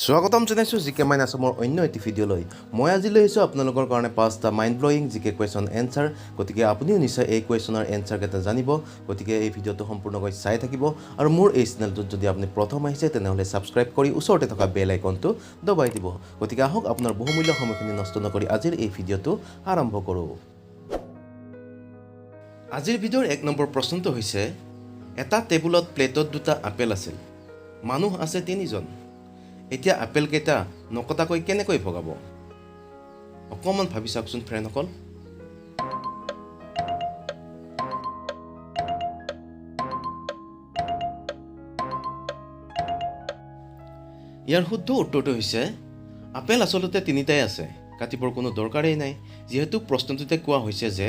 স্বাগতম জনাইছোঁ জিকে মাইন আছামৰ অন্য এটি ভিডিঅ'লৈ মই আজি লৈ আহিছোঁ আপোনালোকৰ কাৰণে 5টা মাইণ্ড ব্লয়িং জিকে কুৱেশ্যন এনচাৰ গতিকে আপুনিও নিশ্চয় এই কুৱেশ্যনৰ এনচাৰকেইটা জানিব গতিকে এই ভিডিঅ'টো সম্পূৰ্ণকৈ চাই থাকিব আৰু মোৰ এই চেনেলটোত যদি আপুনি প্ৰথম আহিছে তেনেহ'লে ছাবস্ক্ৰাইব কৰি ওচৰতে থকা বেল আইকনটো দবাই দিব গতিকে আহক আপোনাৰ বহুমূল্য সময়খিনি নষ্ট নকৰি আজিৰ এই ভিডিঅ'টো আৰম্ভ কৰোঁ আজিৰ ভিডিঅ'ৰ 1 নম্বৰ প্ৰশ্নটো হৈছে এটা টেবুলত প্লেটত দুটা আপেল আছিল মানুহ আছে 3জন এতিয়া আপেল কেইটা নকটাকৈ কেনেকৈ ভগাব অকমান ভাবি চাওকচোন ফ্ৰেণ্ডসকল ইয়াৰ শুদ্ধ উত্তৰটো হৈছে আপেল আচলতে তিনিটাই আছে কাটিবৰ কোনো দৰকাৰেই নাই যেহেতু প্ৰশ্নটোতে কোৱা হৈছে যে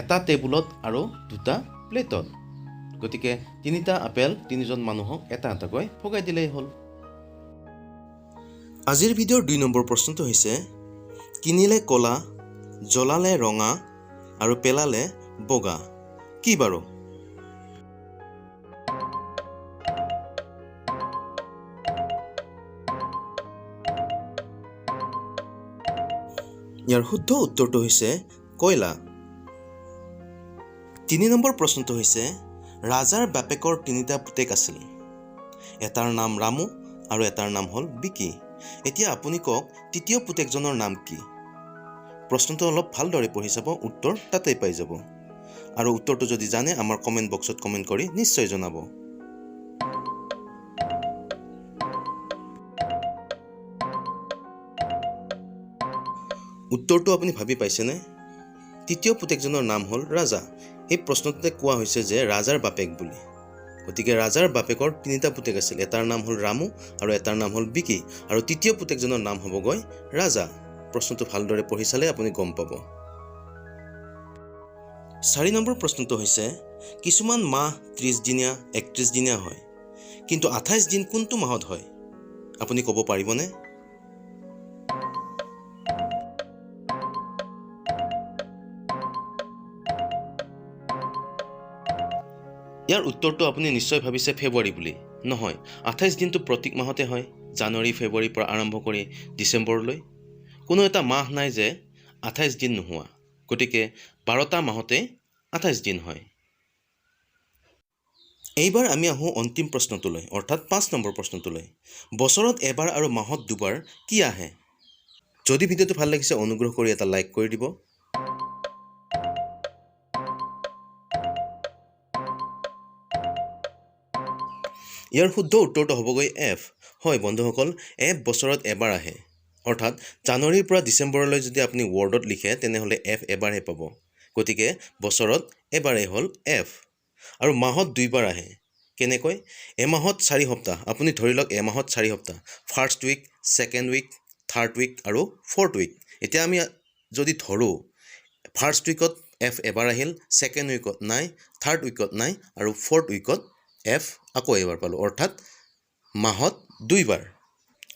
এটা টেবুলত আৰু দুটা প্লেটত গতিকে তিনিটা আপেল তিনিজন মানুহক এটা এটাকৈ ভগাই দিলেই হ'ল আজিৰ ভিডিঅ'ৰ 2 নম্বৰ প্ৰশ্নটো হৈছে কিনিলে কলা জ্বলালে ৰঙা আৰু পেলালে বগা কি বাৰু ইয়াৰ শুদ্ধ উত্তৰটো হৈছে কয়লা 3 নম্বৰ প্ৰশ্নটো হৈছে ৰাজাৰ বাপেকৰ তিনিটা পুতেক আছিল এটাৰ নাম ৰামু আৰু এটাৰ নাম হ'ল বিকি এতিয়া আপুনি কওক তৃতীয় পুতেকজনৰ নাম কি প্ৰশ্নটো অলপ ভালদৰে পঢ়ি চাব উত্তৰ তাতেই পাই যাব আৰু উত্তৰটো যদি জানে আমাৰ কমেন্ট বক্সত কমেন্ট কৰি নিশ্চয় জনাব উত্তৰটো আপুনি ভাবি পাইছেনে তৃতীয় পুতেকজনৰ নাম হ'ল ৰাজা এই প্ৰশ্নটোতে কোৱা হৈছে যে ৰাজাৰ বাপেক বুলি গতিকে ৰাজাৰ বাপেকৰ তিনিটা পুতেক আছিল এটাৰ নাম হ'ল ৰামু আৰু এটাৰ নাম হ'ল বিকি আৰু তৃতীয় পুতেকজনৰ নাম হ'বগৈ ৰাজা প্ৰশ্নটো ভালদৰে পঢ়ি চালে আপুনি গম পাব 4 নম্বৰ প্ৰশ্নটো হৈছে কিছুমান মাহ 30 দিনীয়া 31 দিনীয়া হয় কিন্তু 28 দিন কোনটো মাহত হয় আপুনি ক'ব পাৰিবনে ইয়াৰ উত্তৰটো আপুনি নিশ্চয় ভাবিছে ফেব্ৰুৱাৰী বুলি নহয় 28 দিনটো প্ৰত্যেক মাহতে হয় জানুৱাৰী ফেব্ৰুৱাৰীৰ পৰা আৰম্ভ কৰি ডিচেম্বৰলৈ কোনো এটা মাহ নাই যে 28 দিন নোহোৱা গতিকে 12টা মাহতে 28 দিন হয় এইবাৰ আমি আহোঁ অন্তিম প্ৰশ্নটোলৈ অৰ্থাৎ 5 নম্বৰ প্ৰশ্নটোলৈ বছৰত এবাৰ আৰু মাহত দুবাৰ কি আহে যদি ভিডিঅ'টো ভাল লাগিছে অনুগ্ৰহ কৰি এটা লাইক কৰি দিব ইয়াৰ শুদ্ধ উত্তৰটো হ'বগৈ এফ হয় বন্ধুসকল এফ বছৰত এবাৰ আহে অৰ্থাৎ জানুৱাৰীৰ পৰা ডিচেম্বৰলৈ যদি আপুনি ৱৰ্ডত লিখে তেনেহ'লে এফ এবাৰহে পাব গতিকে বছৰত এবাৰেই হ'ল এফ আৰু মাহত দুইবাৰ আহে কেনেকৈ এমাহত 4 সপ্তাহ আপুনি ধৰি লওক এমাহত 4 সপ্তাহ first week second week third week আৰু ফৰ্থ উইক এতিয়া আমি যদি ধৰোঁ ফাৰ্ষ্ট উইকত এফ এবাৰ আহিল ছেকেণ্ড উইকত নাই থাৰ্ড উইকত নাই আৰু ফৰ্থ উইকত এফ আকৌ এবাৰ পালোঁ অৰ্থাৎ মাহত দুইবাৰ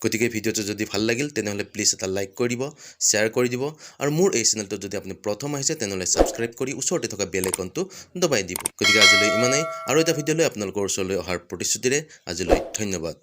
গতিকে ভিডিঅ'টো যদি ভাল লাগিল তেনেহ'লে প্লিজ এটা লাইক কৰি দিব শ্বেয়াৰ কৰি দিব আৰু মোৰ এই চেনেলটোত যদি আপুনি প্ৰথম আহিছে তেনেহ'লে ছাবস্ক্ৰাইব কৰি ওচৰতে থকা বেল আইকনটো দবাই দিব গতিকে আজিলৈ ইমানেই আৰু এটা ভিডিঅ'লৈ আপোনালোকৰ ওচৰলৈ অহাৰ প্ৰতিশ্ৰুতিৰে আজিলৈ ধন্যবাদ